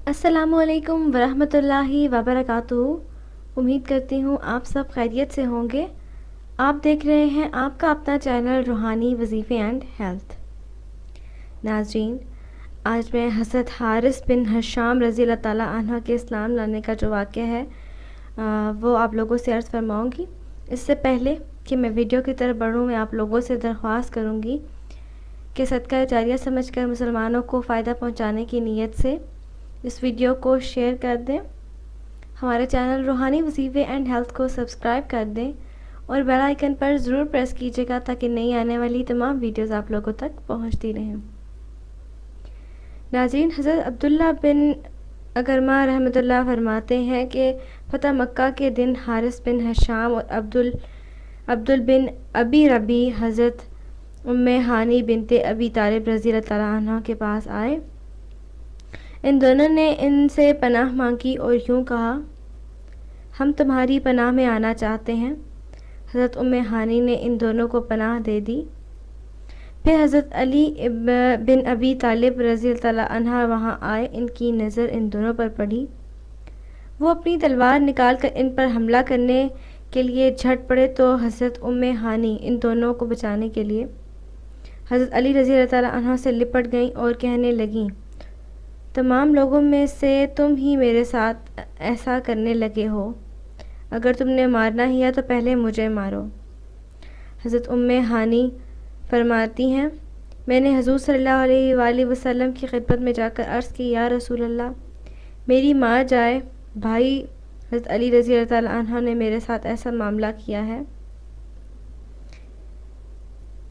अस्सलामु अलैकुम वरहमतुल्लाहि वबरकातुहू। उम्मीद करती हूँ आप सब खैरियत से होंगे। आप देख रहे हैं आपका अपना चैनल रूहानी वजीफ़े एंड हेल्थ। नाज़रीन, आज मैं हज़रत हारिस बिन हशाम रज़ी अल्लाह ताला अन्हा के इस्लाम लाने का जो वाक़या है वो आप लोगों से अर्ज़ फरमाऊँगी। इससे पहले कि मैं वीडियो की तरफ बढ़ूँ, मैं आप लोगों से दरख्वास्त करूँगी कि सदका जारिया समझकर मुसलमानों को फ़ायदा पहुँचाने की नीयत से इस वीडियो को शेयर कर दें, हमारे चैनल रूहानी वजीफ़े एंड हेल्थ को सब्सक्राइब कर दें और बेल आइकन पर ज़रूर प्रेस कीजिएगा ताकि नई आने वाली तमाम वीडियोस आप लोगों तक पहुंचती रहें। नाज़रीन, हज़रत अब्दुल्ला बिन अगरमा रहमतुल्लाह फरमाते हैं कि फ़तह मक्का के दिन हारिस बिन हशाम और अब्दुल बिन अबी रबी हज़रत उम्मे हानी बिनते अबी तालिब रज़ी अल्लाह तआला अन्हा के पास आए। इन दोनों ने इनसे पनाह मांगी और यूँ कहा, हम तुम्हारी पनाह में आना चाहते हैं। हज़रत उम्मे हानी ने इन दोनों को पनाह दे दी। फिर हज़रत अली बिन अबी तालिब रज़ी अल्लाह अन्हा वहाँ आए। इनकी नज़र इन दोनों पर पड़ी। वो अपनी तलवार निकाल कर इन पर हमला करने के लिए झट पड़े तो हज़रत उम्मे हानी इन दोनों को बचाने के लिए हज़रत अली रज़ी अल्लाह अन्हा से लिपट गईं और कहने लगीं, तमाम लोगों में से तुम ही मेरे साथ ऐसा करने लगे हो। अगर तुमने मारना ही है तो पहले मुझे मारो। हज़रत उम्मे हानी फरमाती हैं, मैंने हुज़ूर सल्लल्लाहु अलैहि वसल्लम की खिदमत में जाकर अर्ज़ की, या रसूल अल्लाह, मेरी माँ जाए भाई हज़रत अली रज़ी अल्लाह अन्हा ने मेरे साथ ऐसा मामला किया है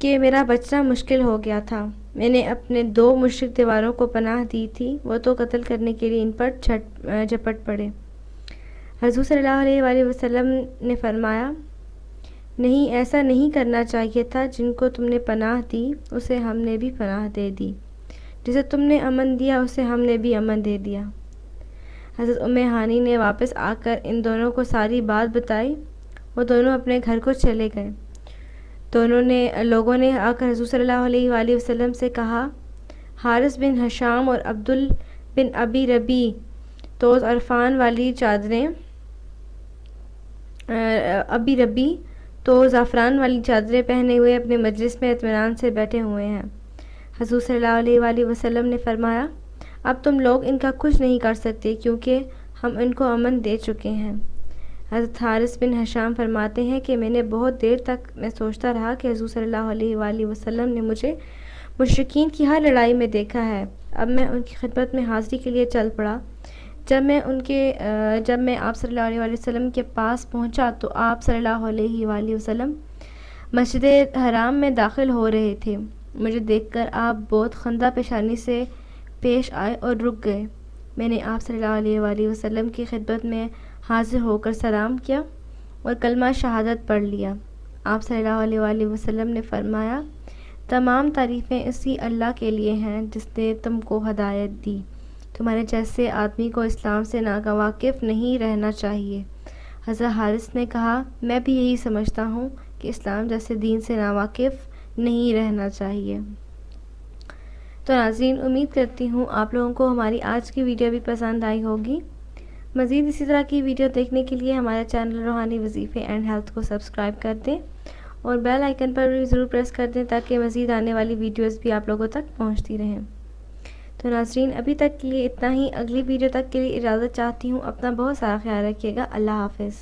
कि मेरा बचना मुश्किल हो गया था। मैंने अपने 2 मुश्रिक दीवारों को पनाह दी थी, वो तो कत्ल करने के लिए इन पर झपट पड़े। हुज़ूर सल्लल्लाहु अलैहि वसल्लम ने फरमाया, नहीं, ऐसा नहीं करना चाहिए था। जिनको तुमने पनाह दी उसे हमने भी पनाह दे दी, जिसे तुमने अमन दिया उसे हमने भी अमन दे दिया। हज़रत उम्मे हानी ने वापस आकर इन दोनों को सारी बात बताई। वो दोनों अपने घर को चले गए। लोगों ने आकर हुज़ूर सल्लल्लाहु अलैहि वसल्लम से कहा, हारिस बिन हशाम और अब्दुल बिन अबी रबी तो ज़ाफ़रान वाली चादरें पहने हुए अपने मजलिस में इत्मीनान से बैठे हुए हैं। हुज़ूर सल्लल्लाहु अलैहि वसल्लम ने फरमाया, अब तुम लोग इनका कुछ नहीं कर सकते क्योंकि हम इनको अमन दे चुके हैं। हज़रत हारिस बिन हशाम फरमाते हैं कि मैंने बहुत देर तक मैं सोचता रहा कि हुज़ूर सल्लल्लाहु अलैहि वसल्लम ने मुझे मुशरिकीन की हर लड़ाई में देखा है। अब मैं उनकी खिदमत में हाज़िरी के लिए चल पड़ा। जब मैं आप सल्लल्लाहु अलैहि वसल्लम के पास पहुंचा तो आप सल्लल्लाहु अलैहि वसल्लम मस्जिद हराम में दाखिल हो रहे थे। मुझे देखकर आप बहुत खंदा पेशानी से पेश आए और रुक गए। मैंने आप सल्लल्लाहु अलैहि वसल्लम की खिदमत में हाज़िर होकर सलाम किया और कलमा शहादत पढ़ लिया। आप सल्लल्लाहु अलैहि वसल्लम ने फरमाया, तमाम तारीफ़ें इसी अल्लाह के लिए हैं जिसने तुमको हदायत दी। तुम्हारे जैसे आदमी को इस्लाम से नावाकिफ़ नहीं रहना चाहिए। हज़रत हारिस ने कहा, मैं भी यही समझता हूँ कि इस्लाम जैसे दीन से नावाकिफ़ नहीं रहना चाहिए। तो नाज़रीन, उम्मीद करती हूँ आप लोगों को हमारी आज की वीडियो भी पसंद आई होगी। मज़ीद इसी तरह की वीडियो देखने के लिए हमारे चैनल रूहानी वजीफ़े एंड हेल्थ को सब्सक्राइब कर दें और बेल आइकन पर भी ज़रूर प्रेस कर दें ताकि मज़ीद आने वाली वीडियोस भी आप लोगों तक पहुंचती रहें। तो नाज़रीन, अभी तक के लिए इतना ही। अगली वीडियो तक के लिए इजाज़त चाहती हूँ। अपना बहुत सारा ख्याल रखिएगा। अल्लाह हाफ़िज़।